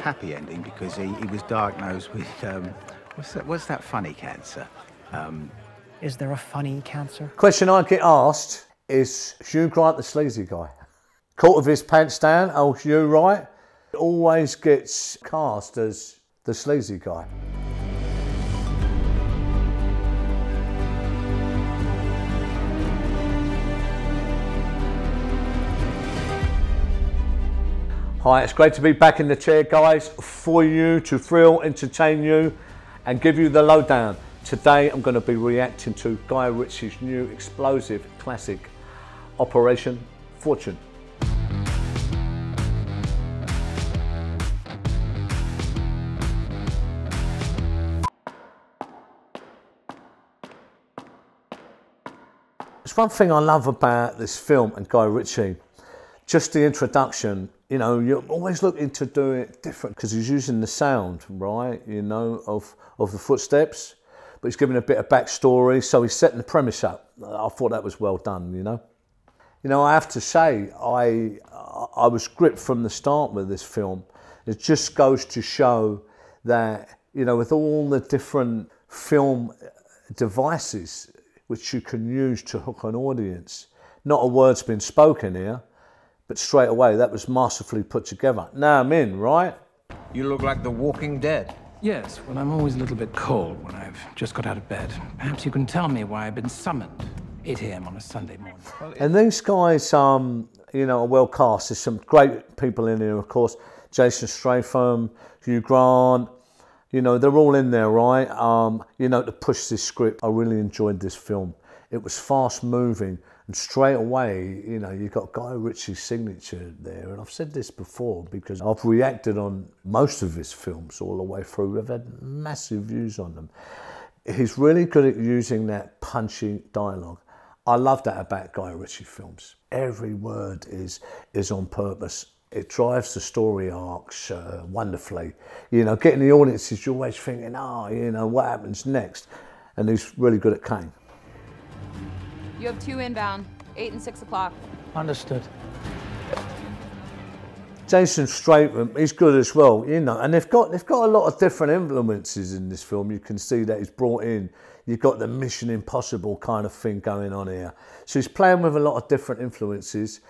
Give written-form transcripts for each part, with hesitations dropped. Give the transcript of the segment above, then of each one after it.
Happy ending because he was diagnosed with, what's that funny cancer? Is there a funny cancer? Question I get asked is Hugh Grant the sleazy guy? Caught with his pants down, old Hugh, right? Always gets cast as the sleazy guy. Hi, it's great to be back in the chair, guys, for you, to thrill, entertain you, and give you the lowdown. Today, I'm going to be reacting to Guy Ritchie's new explosive classic, Operation Fortune. There's one thing I love about this film and Guy Ritchie, just the introduction. You know, you're always looking to do it different because he's using the sound, right, you know, of the footsteps, but he's giving a bit of backstory, so he's setting the premise up. I thought that was well done, you know. You know, I have to say, I was gripped from the start with this film. It just goes to show that, you know, with all the different film devices which you can use to hook an audience, not a word's been spoken here, but straight away, that was masterfully put together. Now I'm in, right? You look like the Walking Dead. Yes, well, I'm always a little bit cold when I've just got out of bed. Perhaps you can tell me why I've been summoned 8 a.m. on a Sunday morning. And these guys, you know, are well cast. There's some great people in here, of course. Jason Statham, Hugh Grant, you know, they're all in there, right? You know, to push this script, I really enjoyed this film. It was fast moving. And straight away, you know, you've got Guy Ritchie's signature there. And I've said this before because I've reacted on most of his films all the way through. I've had massive views on them. He's really good at using that punchy dialogue. I love that about Guy Ritchie films. Every word is on purpose. It drives the story arcs wonderfully. You know, getting the audiences, you're always thinking, oh, you know, what happens next? And he's really good at Kane. You have 2 inbound, 8 and 6 o'clock. Understood. Jason Statham, he's good as well, you know, and they've got a lot of different influences in this film. You can see that he's brought in, you've got the Mission Impossible kind of thing going on here. So he's playing with a lot of different influences,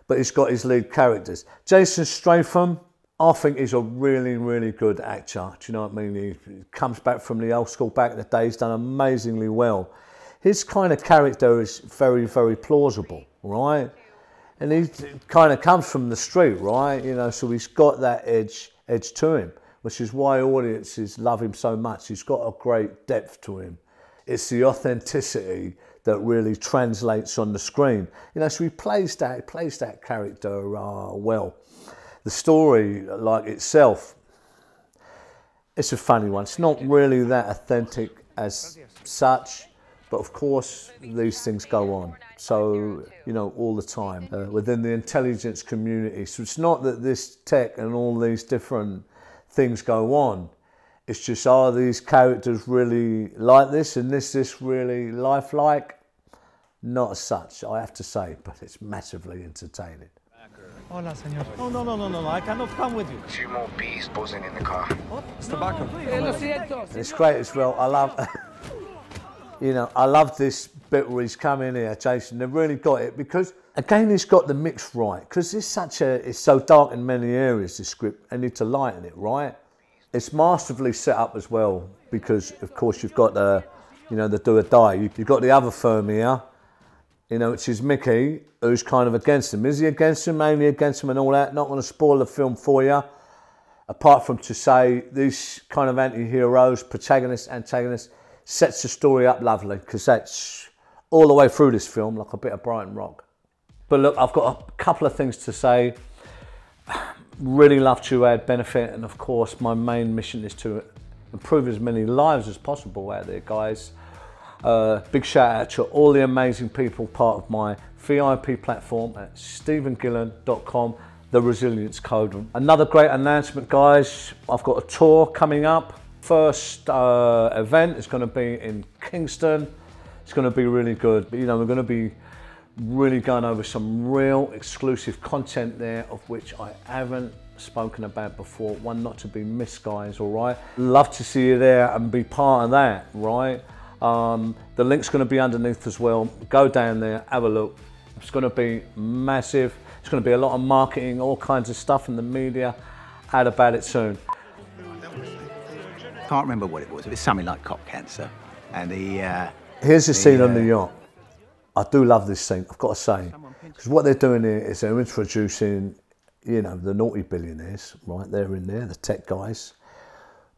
but he's got his lead characters. Jason Statham, I think he's a really, really good actor. Do you know what I mean? He comes back from the old school back in the day. He's done amazingly well. His kind of character is very, very plausible, right? And he kind of comes from the street, right? You know, so he's got that edge to him, which is why audiences love him so much. He's got a great depth to him. It's the authenticity that really translates on the screen. You know, so he plays that character well. The story, like itself, it's a funny one. It's not really that authentic as such. But of course, these things go on. So, you know, all the time within the intelligence community. So it's not that this tech and all these different things go on. It's just, are these characters really like this? And is this really lifelike? Not as such, I have to say, but it's massively entertaining. Hola, señor. No, I cannot come with you. 2 more bees buzzing in the car. What? It's tobacco. And it's great as well. I love... You know, I love this bit where he's come in here, Jason. They've really got it because, again, he's got the mix right. Because it's so dark in many areas, this script, and need to lighten it, right? It's masterfully set up as well because, of course, you've got the, you know, the do or die. You've got the other firm here, you know, which is Mickey, who's kind of against him. Is he against him, mainly against him and all that? Not going to spoil the film for you, apart from to say these kind of anti-heroes, protagonists, antagonists, sets the story up lovely, because that's all the way through this film, like a bit of Brighton Rock. But look, I've got a couple of things to say. Really love to add benefit, and of course, my main mission is to improve as many lives as possible out there, guys. Big shout out to all the amazing people part of my VIP platform at stephengillen.com, the Resilience Code. Another great announcement, guys. I've got a tour coming up. First event is going to be in Kingston. It's going to be really good. But, you know, we're going to be really going over some real exclusive content there, of which I haven't spoken about before. One not to be missed, guys, all right? Love to see you there and be part of that, right? The link's going to be underneath as well. Go down there, have a look. It's going to be massive. It's going to be a lot of marketing, all kinds of stuff in the media. Out about it soon. Can't remember what it was. It was something like cop cancer. And here's the scene on the yacht. I do love this scene, I've got to say. Because what they're doing here is they're introducing, you know, the naughty billionaires, right? They're in there, the tech guys.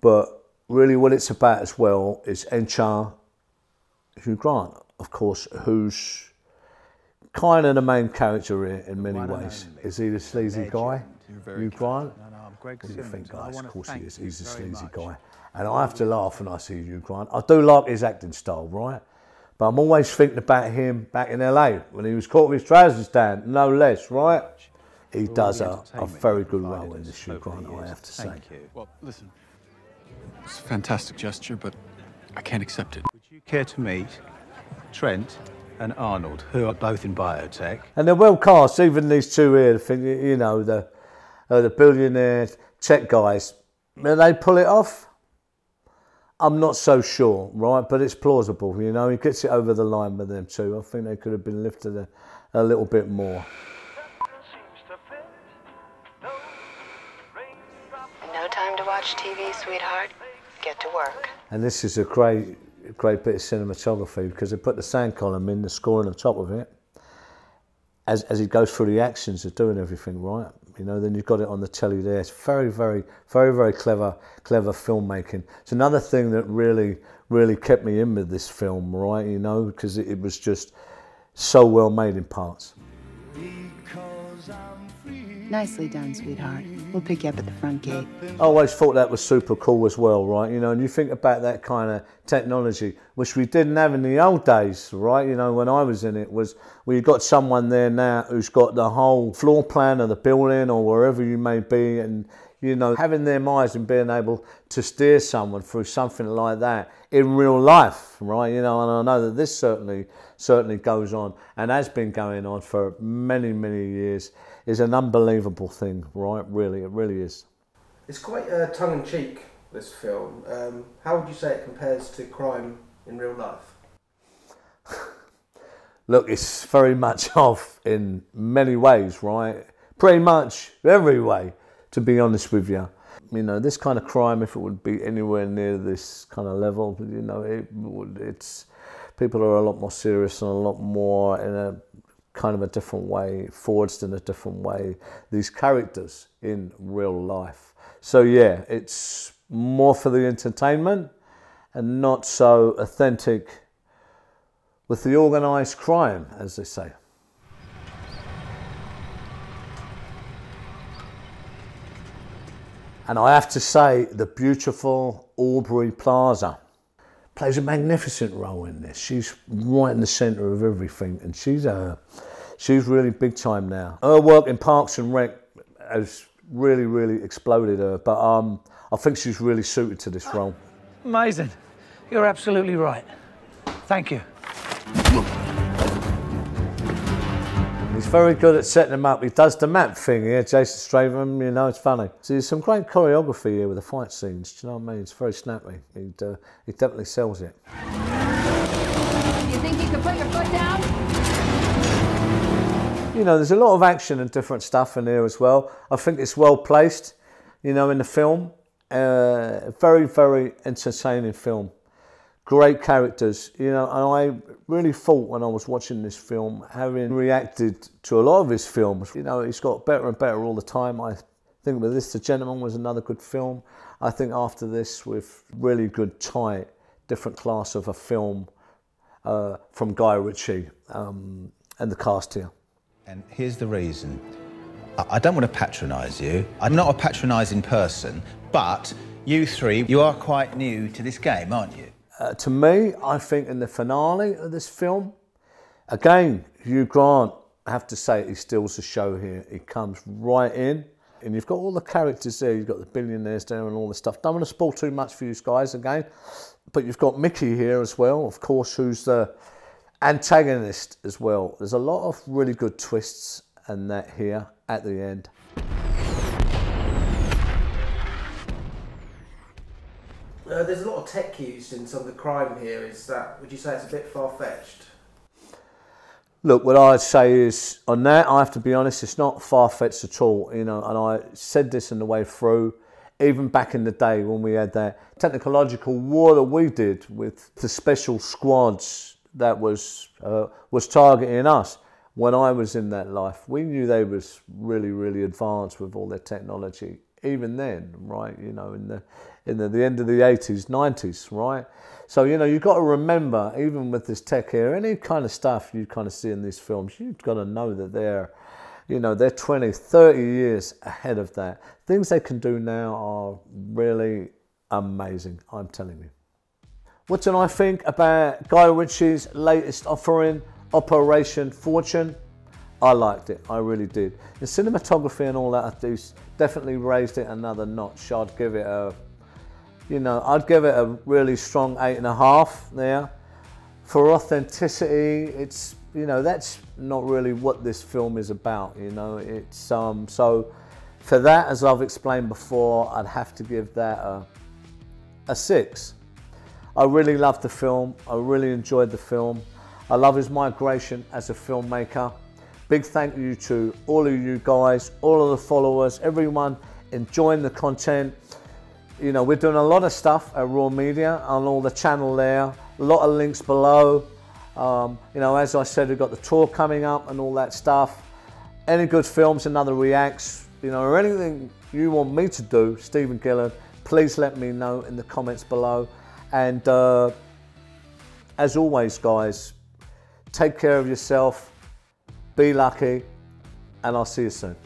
But really what it's about as well is Enchar, Hugh Grant, of course, who's kind of the main character here in many ways. Is he the sleazy guy, Hugh Grant? What do you think, guys? Of course he is. He's a sleazy guy. And I have to laugh when I see Hugh Grant. I do like his acting style, right? But I'm always thinking about him back in LA when he was caught with his trousers down, no less, right? He does a very good role in this Hugh Grant, I have to say. Thank you. Well, listen, it's a fantastic gesture, but I can't accept it. Would you care to meet Trent and Arnold, who are both in biotech? And they're well cast, even these two here, you know, the billionaire tech guys. Will they pull it off? I'm not so sure, right? But it's plausible, you know. He gets it over the line with them too. I think they could have been lifted a little bit more. No time to watch TV, sweetheart. Get to work. And this is a great bit of cinematography because they put the sound column in, the scoring on top of it, as he goes through the actions of doing everything, right? You know, then you've got it on the telly there. It's very, very, very, very clever filmmaking. It's another thing that really, really kept me in with this film, right? You know, because it was just so well made in parts. Nicely done, sweetheart. We'll pick you up at the front gate. I always thought that was super cool as well, right? You know, and you think about that kind of technology, which we didn't have in the old days, right? You know, when I was in it, was we've got someone there now who's got the whole floor plan of the building or wherever you may be, and, you know, having their eyes and being able to steer someone through something like that in real life, right? You know, and I know that this certainly goes on and has been going on for many, many years. Is an unbelievable thing, right? Really, it really is. It's quite tongue-in-cheek, this film. How would you say it compares to crime in real life? Look, it's very much off in many ways, right? Pretty much every way, to be honest with you. You know, this kind of crime, if it would be anywhere near this kind of level, you know, it's people are a lot more serious and a lot more in a kind of a different way, forged in a different way, these characters in real life. So yeah, it's more for the entertainment and not so authentic with the organised crime, as they say. And I have to say, the beautiful Aubrey Plaza plays a magnificent role in this. She's right in the centre of everything, and she's really big time now. Her work in Parks and Rec has really, really exploded her, but I think she's really suited to this role. Amazing. You're absolutely right. Thank you. He's very good at setting them up. He does the map thing here, Jason Statham, you know, it's funny. So there's some great choreography here with the fight scenes, do you know what I mean? It's very snappy. He definitely sells it. You think you can put your foot down? You know, there's a lot of action and different stuff in here as well. I think it's well placed, you know, in the film. Very, very entertaining film. Great characters, you know, and I really thought when I was watching this film, having reacted to a lot of his films, you know, he's got better and better all the time. I think with this, The Gentleman was another good film. I think after this, with really good, tight, different class of a film from Guy Ritchie and the cast here. And here's the reason. I don't want to patronise you. I'm not a patronising person, but you three, you are quite new to this game, aren't you? To me, I think in the finale of this film, again, Hugh Grant, I have to say, he steals the show here. He comes right in, and you've got all the characters there. You've got the billionaires there and all this stuff. Don't want to spoil too much for you guys again, but you've got Mickey here as well, of course, who's the antagonist as well. There's a lot of really good twists and that here at the end. There's a lot of tech used in some of the crime here. Would you say it's a bit far-fetched? Look, what I'd say is, on that, I have to be honest, it's not far-fetched at all, you know, and I said this on the way through, even back in the day when we had that technological war that we did with the special squads that was targeting us. When I was in that life, we knew they was really, really advanced with all their technology. Even then, right, you know, in the end of the 80s, 90s, right? So, you know, you've got to remember, even with this tech here, any kind of stuff you kind of see in these films, you've got to know that they're, you know, they're 20, 30 years ahead of that. Things they can do now are really amazing, I'm telling you. What did I think about Guy Ritchie's latest offering, Operation Fortune? I liked it, I really did. The cinematography and all that, I do definitely raised it another notch. I'd give it a, you know, I'd give it a really strong 8.5 there. For authenticity, it's, you know, that's not really what this film is about, you know. It's, so for that, as I've explained before, I'd have to give that a 6. I really loved the film, I really enjoyed the film. I love his migration as a filmmaker. Big thank you to all of you guys, all of the followers, everyone enjoying the content. You know, we're doing a lot of stuff at Raw Media on all the channel there. A lot of links below. You know, as I said, we've got the tour coming up and all that stuff. Any good films and other reacts, you know, or anything you want me to do, Stephen Gillen, please let me know in the comments below. And as always, guys, take care of yourself. Be lucky, and I'll see you soon.